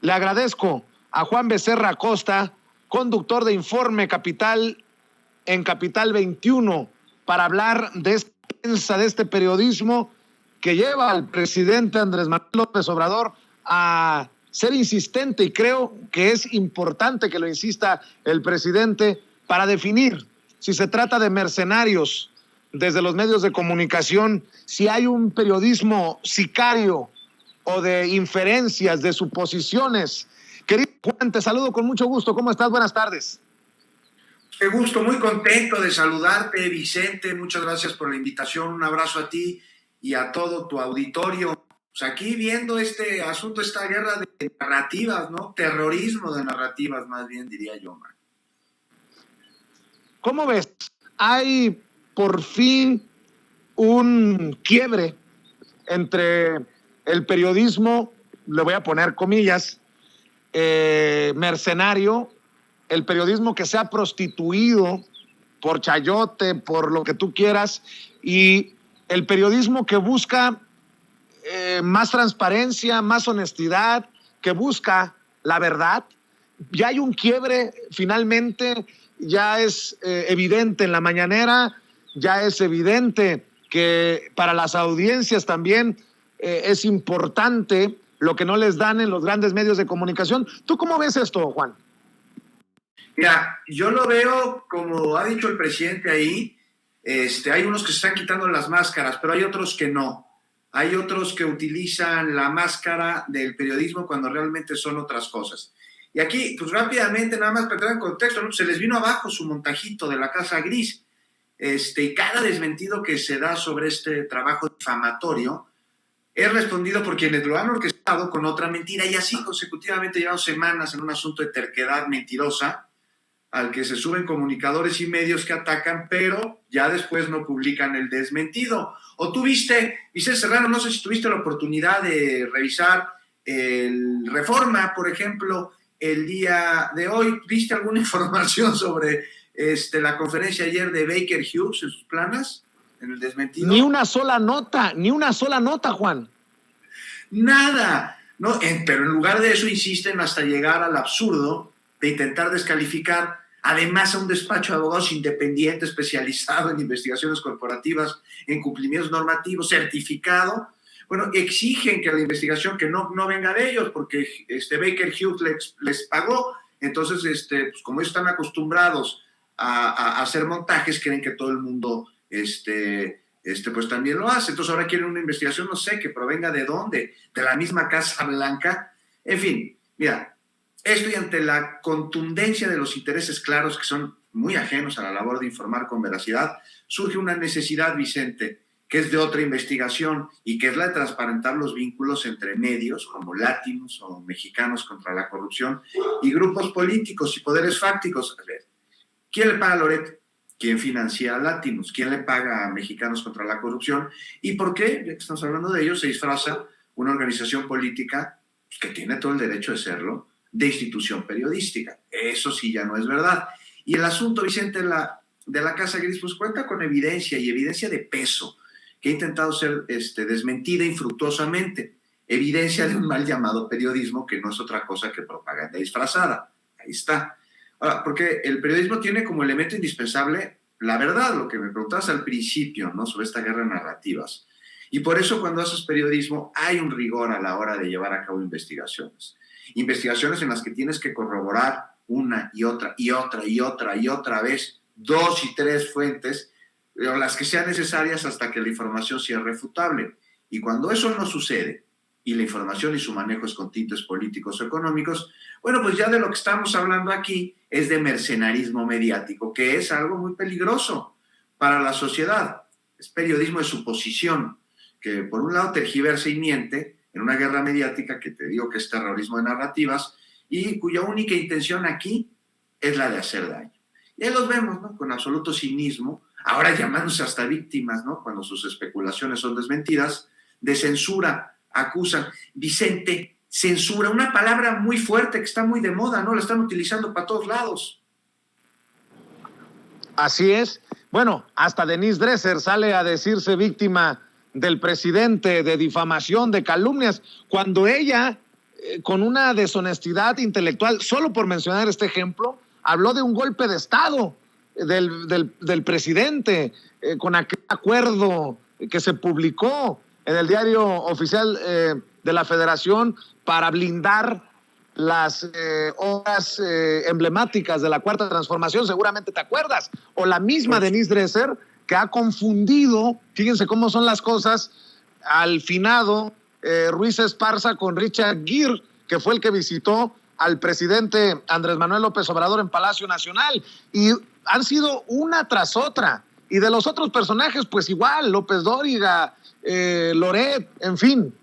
Le agradezco a Juan Becerra Acosta, conductor de Informe Capital en Capital 21, para hablar de esta prensa, de este periodismo que lleva al presidente Andrés Manuel López Obrador a ser insistente, y creo que es importante que lo insista el presidente para definir si se trata de mercenarios desde los medios de comunicación, si hay un periodismo sicario o de inferencias, de suposiciones. Querido Juan, te saludo con mucho gusto. ¿Cómo estás? Buenas tardes. Qué gusto, muy contento de saludarte, Vicente. Muchas gracias por la invitación. Un abrazo a ti y a todo tu auditorio. Pues aquí viendo este asunto, esta guerra de narrativas, ¿no? Terrorismo de narrativas, más bien diría yo, man. ¿Cómo ves? Hay por fin un quiebre entre el periodismo, le voy a poner comillas, mercenario, el periodismo que se ha prostituido por chayote, por lo que tú quieras, y el periodismo que busca más transparencia, más honestidad, que busca la verdad. Ya hay un quiebre, finalmente, ya es evidente en la mañanera, ya es evidente que para las audiencias también es importante lo que no les dan en los grandes medios de comunicación. ¿Tú cómo ves esto, Juan? Mira, yo lo veo como ha dicho el presidente ahí, hay unos que se están quitando las máscaras, pero hay otros que no. Hay otros que utilizan la máscara del periodismo cuando realmente son otras cosas. Y aquí, pues rápidamente, nada más para entrar en contexto, ¿no? Se les vino abajo su montajito de la Casa Gris, y cada desmentido que se da sobre este trabajo difamatorio es respondido por quienes lo han orquestado con otra mentira, y así consecutivamente llevamos semanas en un asunto de terquedad mentirosa al que se suben comunicadores y medios que atacan, pero ya después no publican el desmentido. O tú viste, Vicente Serrano, no sé si tuviste la oportunidad de revisar el Reforma, por ejemplo, el día de hoy. ¿Viste alguna información sobre la conferencia ayer de Baker Hughes en sus planas, en el desmentido? Ni una sola nota, Juan. Nada, ¿no? Pero en lugar de eso insisten hasta llegar al absurdo de intentar descalificar además a un despacho de abogados independiente especializado en investigaciones corporativas, en cumplimientos normativos, certificado. Bueno, exigen que la investigación que no venga de ellos, porque Baker Hughes les pagó. Entonces, pues como ellos están acostumbrados a hacer montajes, creen que todo el mundo pues también lo hace. Entonces ahora quieren una investigación, no sé, que provenga de dónde, de la misma Casa Blanca. En fin, mira, esto y ante la contundencia de los intereses claros que son muy ajenos a la labor de informar con veracidad, surge una necesidad, Vicente, que es de otra investigación y que es la de transparentar los vínculos entre medios como Latinus o Mexicanos contra la Corrupción y grupos políticos y poderes fácticos. A ver, ¿quién le paga a Loret? ¿Quién financia a Latinus? ¿Quién le paga a Mexicanos contra la Corrupción? ¿Y por qué, ya que estamos hablando de ello, se disfraza una organización política que tiene todo el derecho de serlo, de institución periodística? Eso sí ya no es verdad. Y el asunto, Vicente, de la Casa Gris, pues cuenta con evidencia, y evidencia de peso, que ha intentado ser desmentida infructuosamente. Evidencia de un mal llamado periodismo, que no es otra cosa que propaganda disfrazada. Ahí está. Ahora, porque el periodismo tiene como elemento indispensable la verdad, lo que me preguntabas al principio, ¿no? Sobre esta guerra de narrativas. Y por eso cuando haces periodismo hay un rigor a la hora de llevar a cabo investigaciones. Investigaciones en las que tienes que corroborar una y otra y otra y otra y otra vez, 2 y 3 fuentes, o las que sean necesarias hasta que la información sea refutable. Y cuando eso no sucede, y la información y su manejo es con tintes políticos o económicos, bueno, pues ya de lo que estamos hablando aquí es de mercenarismo mediático, que es algo muy peligroso para la sociedad. Es periodismo de suposición, que por un lado tergiversa y miente en una guerra mediática que te digo que es terrorismo de narrativas y cuya única intención aquí es la de hacer daño. Y ahí los vemos, ¿no? Con absoluto cinismo, ahora llamándose hasta víctimas, ¿no? Cuando sus especulaciones son desmentidas, de censura, acusan. Vicente, censura, una palabra muy fuerte que está muy de moda, ¿no? La están utilizando para todos lados. Así es. Bueno, hasta Denise Dresser sale a decirse víctima del presidente, de difamación, de calumnias, cuando ella con una deshonestidad intelectual, solo por mencionar este ejemplo, habló de un golpe de Estado del presidente, con aquel acuerdo que se publicó en el diario oficial de la Federación para blindar las obras emblemáticas de la Cuarta Transformación, seguramente te acuerdas, o la misma Denise Dresser, que ha confundido, fíjense cómo son las cosas, al finado Ruiz Esparza con Richard Gere, que fue el que visitó al presidente Andrés Manuel López Obrador en Palacio Nacional, y han sido una tras otra, y de los otros personajes pues igual, López Dóriga, Loret, en fin.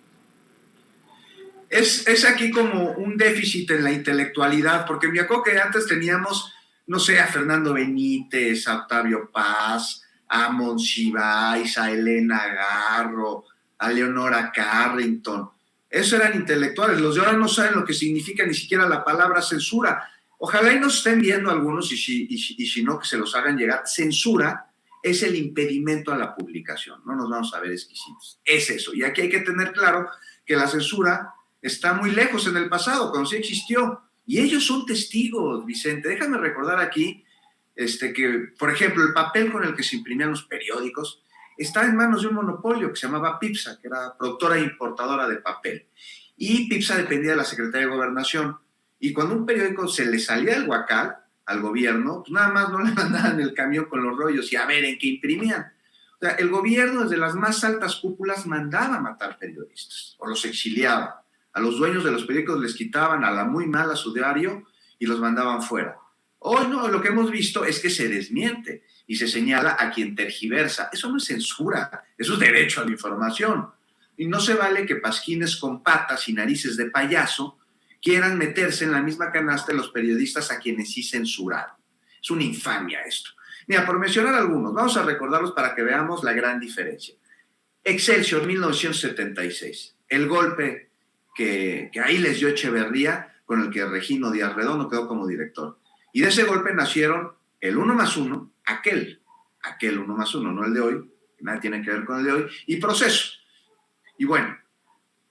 Es aquí como un déficit en la intelectualidad, porque me acuerdo que antes teníamos, no sé, a Fernando Benítez, a Octavio Paz, a Monsiváis, a Elena Garro, a Leonora Carrington. Esos eran intelectuales. Los de ahora no saben lo que significa ni siquiera la palabra censura. Ojalá y nos estén viendo algunos, y si no, que se los hagan llegar. Censura es el impedimento a la publicación. No nos vamos a ver exquisitos. Es eso. Y aquí hay que tener claro que la censura está muy lejos en el pasado, cuando sí existió. Y ellos son testigos, Vicente. Déjame recordar aquí que, por ejemplo, el papel con el que se imprimían los periódicos estaba en manos de un monopolio que se llamaba PIPSA, que era productora e importadora de papel. Y PIPSA dependía de la Secretaría de Gobernación. Y cuando un periódico se le salía del huacal al gobierno, pues nada más no le mandaban el camión con los rollos y a ver en qué imprimían. O sea, el gobierno desde las más altas cúpulas mandaba a matar periodistas o los exiliaba. A los dueños de los periódicos les quitaban a la muy mala su diario y los mandaban fuera. Hoy no, lo que hemos visto es que se desmiente y se señala a quien tergiversa. Eso no es censura, eso es derecho a la información. Y no se vale que pasquines con patas y narices de payaso quieran meterse en la misma canasta de los periodistas a quienes sí censuraron. Es una infamia esto. Mira, por mencionar algunos, vamos a recordarlos para que veamos la gran diferencia. Excelsior, 1976. El golpe que ahí les dio Echeverría, con el que Regino Díaz Redondo quedó como director. Y de ese golpe nacieron el 1+1, aquel 1+1, no el de hoy, que nada tiene que ver con el de hoy, y Proceso. Y bueno,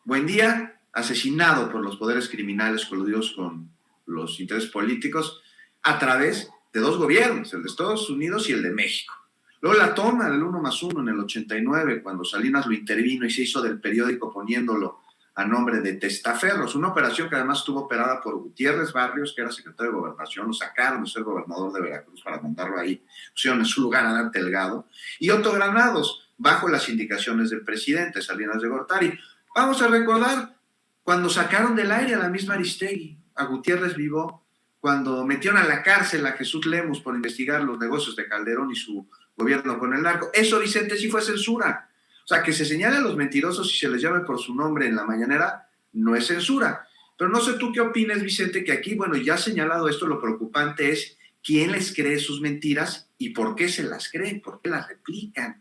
Buendía, asesinado por los poderes criminales coludidos con los intereses políticos a través de dos gobiernos, el de Estados Unidos y el de México. Luego la toma del 1+1 en el 89, cuando Salinas lo intervino y se hizo del periódico poniéndolo a nombre de Testaferros, una operación que además estuvo operada por Gutiérrez Barrios, que era secretario de Gobernación, lo sacaron de ser gobernador de Veracruz para mandarlo ahí, pusieron en su lugar a Dante Delgado, y Otto Granados, bajo las indicaciones del presidente Salinas de Gortari. Vamos a recordar cuando sacaron del aire a la misma Aristegui, a Gutiérrez Vivó, cuando metieron a la cárcel a Jesús Lemus por investigar los negocios de Calderón y su gobierno con el narco. Eso, Vicente, sí fue censura. O sea, que se señale a los mentirosos y se les llame por su nombre en la mañanera no es censura. Pero no sé tú qué opines, Vicente, que aquí, bueno, ya señalado esto, lo preocupante es quién les cree sus mentiras y por qué se las creen, por qué las replican.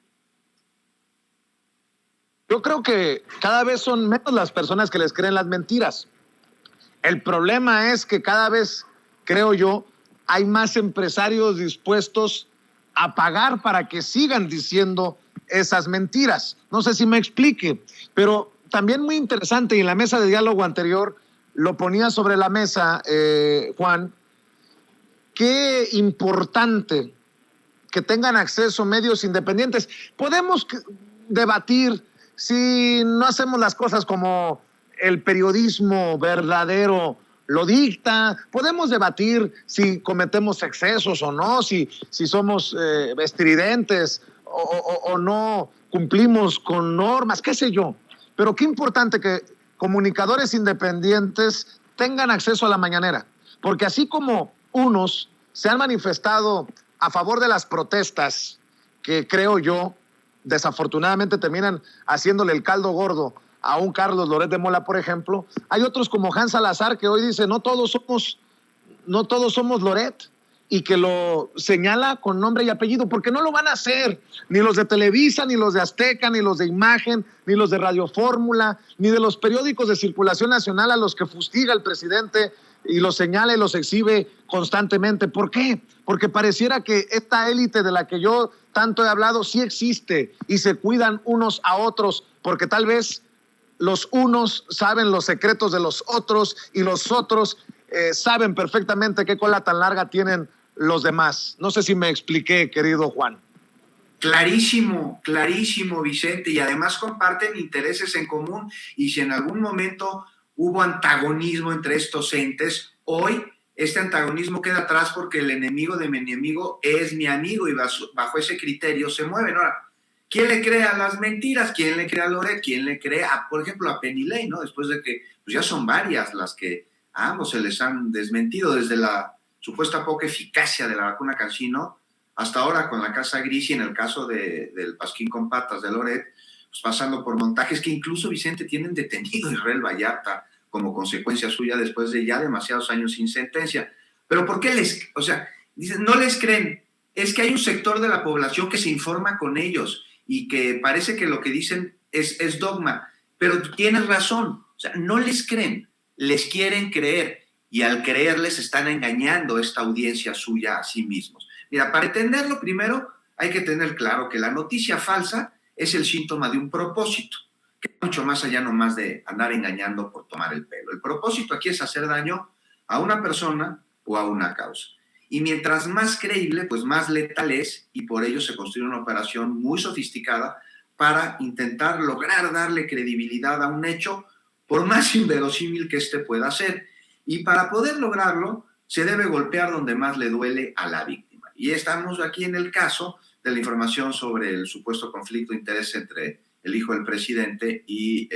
Yo creo que cada vez son menos las personas que les creen las mentiras. El problema es que cada vez, creo yo, hay más empresarios dispuestos a pagar para que sigan diciendo esas mentiras. No sé si me explique, pero también muy interesante, y en la mesa de diálogo anterior lo ponía sobre la mesa, Juan, qué importante que tengan acceso medios independientes. Podemos debatir si no hacemos las cosas como el periodismo verdadero lo dicta, podemos debatir si cometemos excesos o no, si somos estridentes o no cumplimos con normas, qué sé yo. Pero qué importante que comunicadores independientes tengan acceso a la mañanera, porque así como unos se han manifestado a favor de las protestas, que creo yo, desafortunadamente terminan haciéndole el caldo gordo a un Carlos Loret de Mola, por ejemplo, hay otros como Hans Salazar que hoy dice no todos somos Loret, y que lo señala con nombre y apellido, porque no lo van a hacer ni los de Televisa, ni los de Azteca, ni los de Imagen, ni los de Radio Fórmula, ni de los periódicos de circulación nacional a los que fustiga el presidente y los señala y los exhibe constantemente. ¿Por qué? Porque pareciera que esta élite de la que yo tanto he hablado sí existe y se cuidan unos a otros, porque tal vez los unos saben los secretos de los otros y los otros saben perfectamente qué cola tan larga tienen los demás. No sé si me expliqué, querido Juan. Clarísimo, clarísimo, Vicente, y además comparten intereses en común, y si en algún momento hubo antagonismo entre estos entes, hoy este antagonismo queda atrás porque el enemigo de mi enemigo es mi amigo, y bajo ese criterio se mueven. Ahora, ¿quién le cree a las mentiras? ¿Quién le cree a Loret? ¿Quién le cree, por ejemplo, a Penilei, ¿no? Después de que pues ya son varias las que a ambos se les han desmentido, desde la supuesta poca eficacia de la vacuna CanSino hasta ahora con la Casa Gris, y en el caso del Pasquín con Patas de Loret, pues pasando por montajes que incluso, Vicente, tienen detenido a Israel Vallarta como consecuencia suya después de ya demasiados años sin sentencia. Pero ¿por qué dicen, no les creen? Es que hay un sector de la población que se informa con ellos y que parece que lo que dicen es dogma, pero tienes razón, o sea, no les creen, les quieren creer, y al creerles están engañando a esta audiencia suya a sí mismos. Mira, para entenderlo primero hay que tener claro que la noticia falsa es el síntoma de un propósito, que es mucho más allá nomás de andar engañando por tomar el pelo. El propósito aquí es hacer daño a una persona o a una causa. Y mientras más creíble, pues más letal es, y por ello se construye una operación muy sofisticada para intentar lograr darle credibilidad a un hecho, por más inverosímil que éste pueda ser. Y para poder lograrlo, se debe golpear donde más le duele a la víctima. Y estamos aquí en el caso de la información sobre el supuesto conflicto de interés entre el hijo del presidente y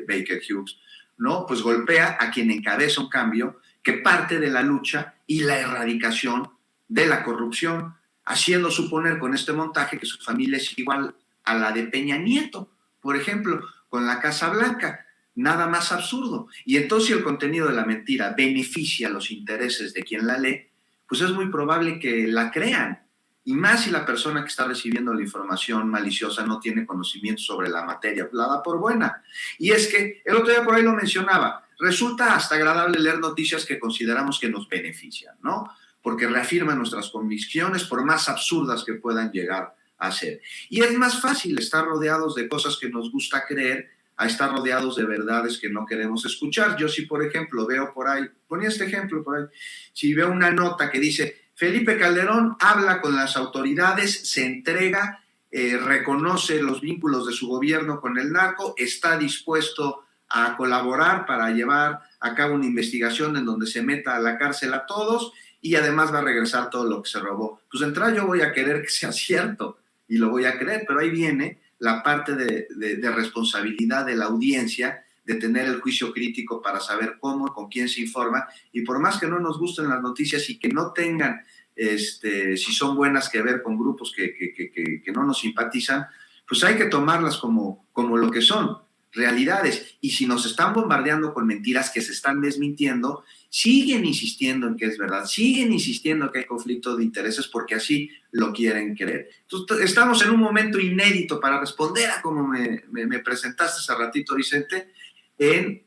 Baker Hughes, ¿no? Pues golpea a quien encabeza un cambio que parte de la lucha y la erradicación de la corrupción, haciendo suponer con este montaje que su familia es igual a la de Peña Nieto, por ejemplo, con la Casa Blanca. Nada más absurdo. Y entonces, si el contenido de la mentira beneficia los intereses de quien la lee, pues es muy probable que la crean. Y más si la persona que está recibiendo la información maliciosa no tiene conocimiento sobre la materia, la da por buena. Y es que, el otro día por ahí lo mencionaba, resulta hasta agradable leer noticias que consideramos que nos benefician, ¿no? Porque reafirman nuestras convicciones, por más absurdas que puedan llegar a ser. Y es más fácil estar rodeados de cosas que nos gusta creer a estar rodeados de verdades que no queremos escuchar. Yo si, por ejemplo, veo por ahí, ponía este ejemplo por ahí, si veo una nota que dice, Felipe Calderón habla con las autoridades, se entrega, reconoce los vínculos de su gobierno con el narco, está dispuesto a colaborar para llevar a cabo una investigación en donde se meta a la cárcel a todos, y además va a regresar todo lo que se robó. Pues de entrada yo voy a querer que sea cierto, y lo voy a creer, pero ahí viene la parte de responsabilidad de la audiencia, de tener el juicio crítico para saber cómo, con quién se informa, y por más que no nos gusten las noticias y que no tengan, si son buenas, que ver con grupos que no nos simpatizan, pues hay que tomarlas como lo que son, realidades. Y si nos están bombardeando con mentiras que se están desmintiendo, siguen insistiendo en que es verdad, siguen insistiendo en que hay conflicto de intereses porque así lo quieren creer. Entonces, estamos en un momento inédito para responder a como me presentaste hace ratito, Vicente, en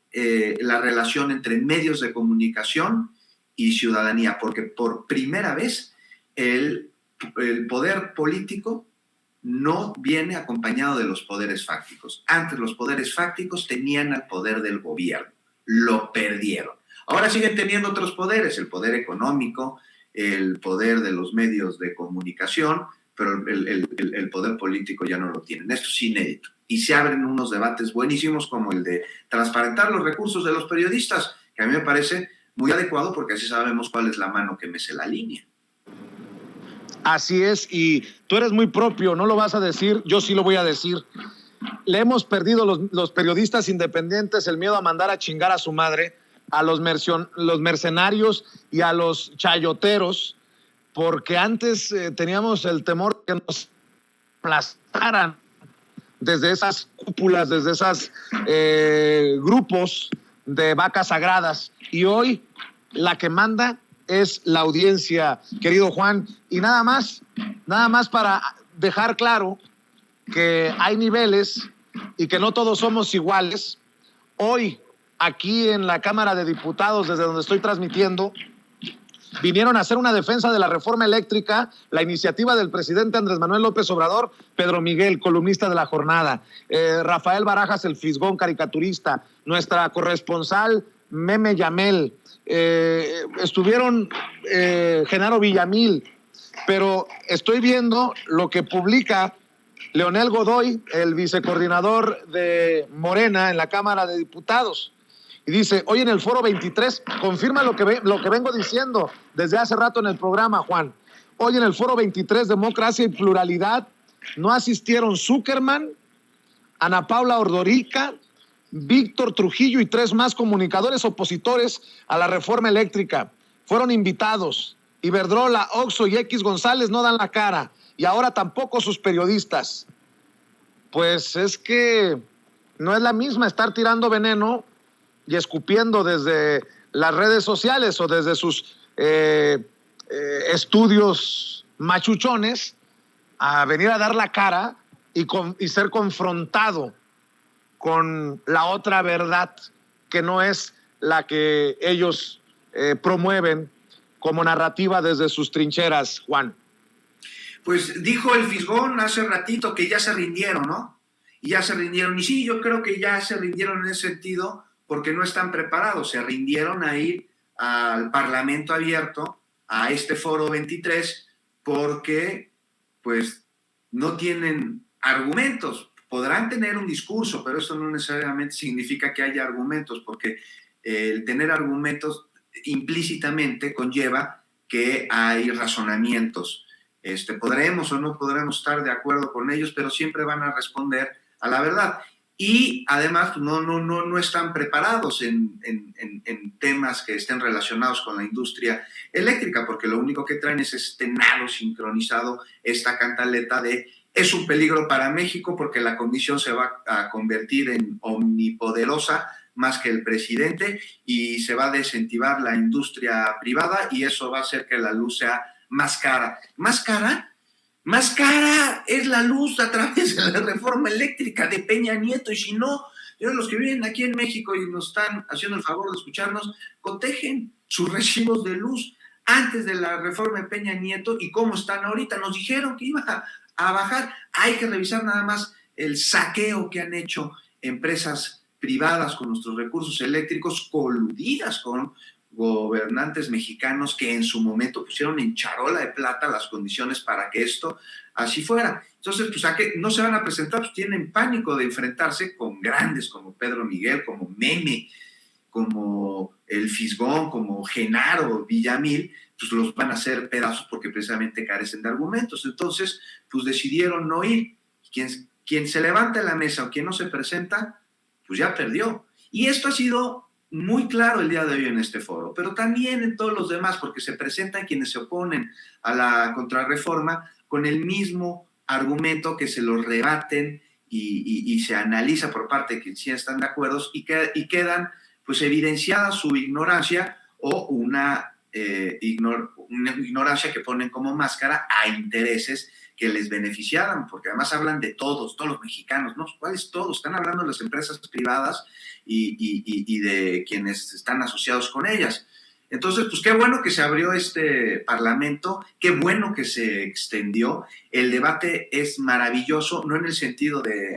la relación entre medios de comunicación y ciudadanía, porque por primera vez el poder político no viene acompañado de los poderes fácticos. Antes los poderes fácticos tenían al poder del gobierno, lo perdieron. Ahora siguen teniendo otros poderes, el poder económico, el poder de los medios de comunicación, pero el poder político ya no lo tienen. Esto es inédito. Y se abren unos debates buenísimos como el de transparentar los recursos de los periodistas, que a mí me parece muy adecuado porque así sabemos cuál es la mano que mece la línea. Así es, y tú eres muy propio, no lo vas a decir, yo sí lo voy a decir. Le hemos perdido los periodistas independientes el miedo a mandar a chingar a su madre, a los mercenarios y a los chayoteros, porque antes teníamos el temor que nos aplastaran desde esas cúpulas, desde esos grupos de vacas sagradas, y hoy la que manda es la audiencia, querido Juan. Y nada más para dejar claro que hay niveles y que no todos somos iguales. Hoy, aquí en la Cámara de Diputados, desde donde estoy transmitiendo, vinieron a hacer una defensa de la reforma eléctrica, la iniciativa del presidente Andrés Manuel López Obrador, Pedro Miguel, columnista de La Jornada, Rafael Barajas, el Fisgón, caricaturista, nuestra corresponsal Meme Yamel, estuvieron Genaro Villamil, pero estoy viendo lo que publica Leonel Godoy, el vicecoordinador de Morena en la Cámara de Diputados. Y dice, hoy en el Foro 23, confirma lo que vengo diciendo desde hace rato en el programa, Juan. Hoy en el Foro 23, Democracia y Pluralidad, no asistieron Zuckerman, Ana Paula Ordorica, Víctor Trujillo y 3 más comunicadores opositores a la reforma eléctrica. Fueron invitados. Iberdrola, Oxxo y X González no dan la cara. Y ahora tampoco sus periodistas. Pues es que no es la misma estar tirando veneno y escupiendo desde las redes sociales o desde sus estudios machuchones a venir a dar la cara y ser confrontado con la otra verdad que no es la que ellos promueven como narrativa desde sus trincheras, Juan. Pues dijo el Fisgón hace ratito que ya se rindieron, ¿no? Y ya se rindieron. Y sí, yo creo que ya se rindieron en ese sentido porque no están preparados. Se rindieron a ir al Parlamento abierto, a este Foro 23, porque pues no tienen argumentos. Podrán tener un discurso, pero eso no necesariamente significa que haya argumentos, porque el tener argumentos implícitamente conlleva que hay razonamientos. Podremos o no podremos estar de acuerdo con ellos, pero siempre van a responder a la verdad. Y además no están preparados en temas que estén relacionados con la industria eléctrica, porque lo único que traen es nado sincronizado, esta cantaleta de es un peligro para México porque la comisión se va a convertir en omnipoderosa más que el presidente y se va a desincentivar la industria privada y eso va a hacer que la luz sea más cara. ¿Más cara? Más cara es la luz a través de la reforma eléctrica de Peña Nieto. Y si no, los que viven aquí en México y nos están haciendo el favor de escucharnos, cotejen sus recibos de luz antes de la reforma de Peña Nieto y cómo están ahorita. Nos dijeron que iba a bajar. Hay que revisar nada más el saqueo que han hecho empresas privadas con nuestros recursos eléctricos, coludidas con gobernantes mexicanos que en su momento pusieron en charola de plata las condiciones para que esto así fuera. Entonces, pues a que no se van a presentar, pues tienen pánico de enfrentarse con grandes como Pedro Miguel, como Meme, como el Fisgón, como Genaro Villamil, pues los van a hacer pedazos porque precisamente carecen de argumentos. Entonces, pues decidieron no ir. Quien se levanta en la mesa o quien no se presenta, pues ya perdió. Y esto ha sido muy claro el día de hoy en este foro, pero también en todos los demás, porque se presentan quienes se oponen a la contrarreforma con el mismo argumento que se los rebaten y se analiza por parte de quienes sí están de acuerdo y quedan pues evidenciada su ignorancia o una ignorancia que ponen como máscara a intereses que les beneficiaran, porque además hablan de todos los mexicanos, ¿no? ¿Cuáles todos? Están hablando de las empresas privadas y de quienes están asociados con ellas. Entonces, pues qué bueno que se abrió este parlamento, qué bueno que se extendió. El debate es maravilloso, no en el sentido de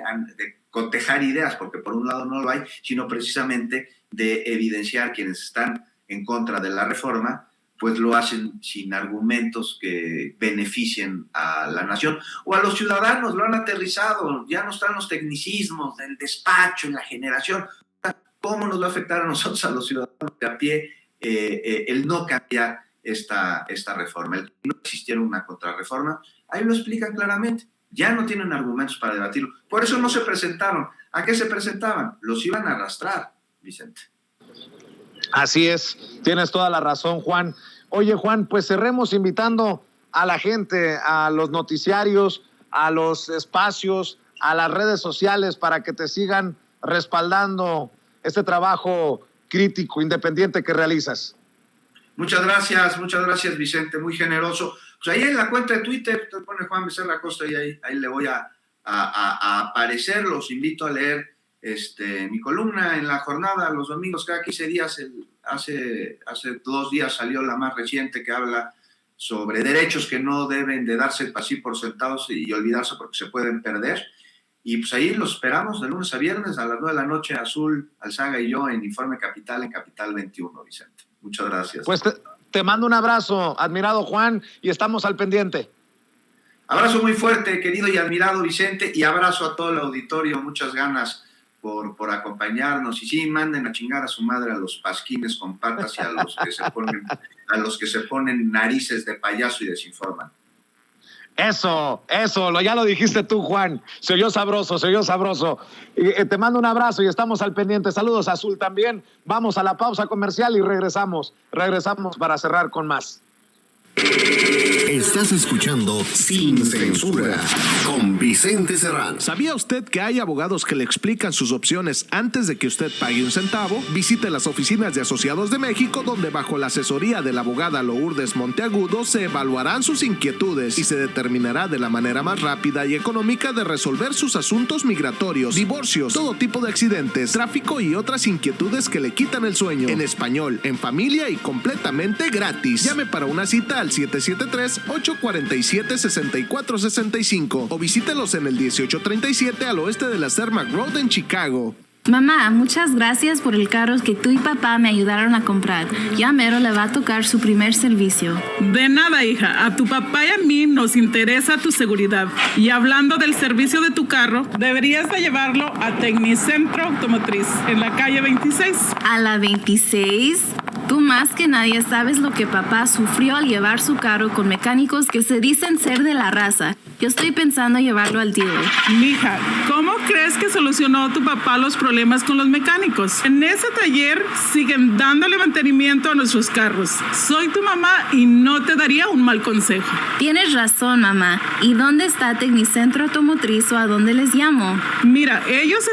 cotejar ideas, porque por un lado no lo hay, sino precisamente de evidenciar quienes están en contra de la reforma, pues lo hacen sin argumentos que beneficien a la nación o a los ciudadanos, lo han aterrizado, ya no están los tecnicismos del despacho, en la generación. ¿Cómo nos va a afectar a nosotros, a los ciudadanos de a pie, el no cambiar esta reforma, el que no existiera una contrarreforma? Ahí lo explican claramente, ya no tienen argumentos para debatirlo, por eso no se presentaron. ¿A qué se presentaban? Los iban a arrastrar, Vicente. Así es, tienes toda la razón, Juan. Oye, Juan, pues cerremos invitando a la gente, a los noticiarios, a los espacios, a las redes sociales para que te sigan respaldando este trabajo crítico, independiente que realizas. Muchas gracias, Vicente, muy generoso. Pues ahí en la cuenta de Twitter te pone Juan Becerra Costa y ahí le voy a aparecer. Los invito a leer mi columna en La Jornada los domingos cada 15 días, hace 2 días salió la más reciente que habla sobre derechos que no deben de darse así por sentados y olvidarse porque se pueden perder. Y pues ahí los esperamos de lunes a viernes a las 9 de la noche, Azul, Alzaga y yo en Informe Capital, en Capital 21, Vicente. Muchas gracias. Pues te mando un abrazo, admirado Juan, y estamos al pendiente. Abrazo muy fuerte, querido y admirado Vicente, y abrazo a todo el auditorio. Muchas ganas por acompañarnos. Y sí, manden a chingar a su madre a los pasquines con patas y a los que se ponen narices de payaso y desinforman. Eso, ya lo dijiste tú, Juan. Se oyó sabroso. Te mando un abrazo y estamos al pendiente. Saludos, Azul, también. Vamos a la pausa comercial y regresamos para cerrar con más. Estás escuchando Sin Censura con Vicente Serrano. ¿Sabía usted que hay abogados que le explican sus opciones antes de que usted pague un centavo? Visite las oficinas de Asociados de México, donde bajo la asesoría de la abogada Lourdes Monteagudo se evaluarán sus inquietudes y se determinará de la manera más rápida y económica de resolver sus asuntos migratorios, divorcios, todo tipo de accidentes, tráfico y otras inquietudes que le quitan el sueño. En español, en familia y completamente gratis. Llame para una cita al 773-847-6465 o visítelos en el 1837 al oeste de la Cermak Road en Chicago. Mamá, muchas gracias por el carro que tú y papá me ayudaron a comprar. Ya mero le va a tocar su primer servicio. De nada, hija. A tu papá y a mí nos interesa tu seguridad. Y hablando del servicio de tu carro, deberías de llevarlo a Tecnicentro Automotriz, en la calle 26. ¿A la 26? Tú más que nadie sabes lo que papá sufrió al llevar su carro con mecánicos que se dicen ser de la raza. Yo estoy pensando llevarlo al dealer. Mija, ¿cómo crees que solucionó tu papá los problemas con los mecánicos? En ese taller siguen dándole mantenimiento a nuestros carros. Soy tu mamá y no te daría un mal consejo. Tienes razón, mamá. ¿Y dónde está Tecnicentro Automotriz o a dónde les llamo? Mira, ellos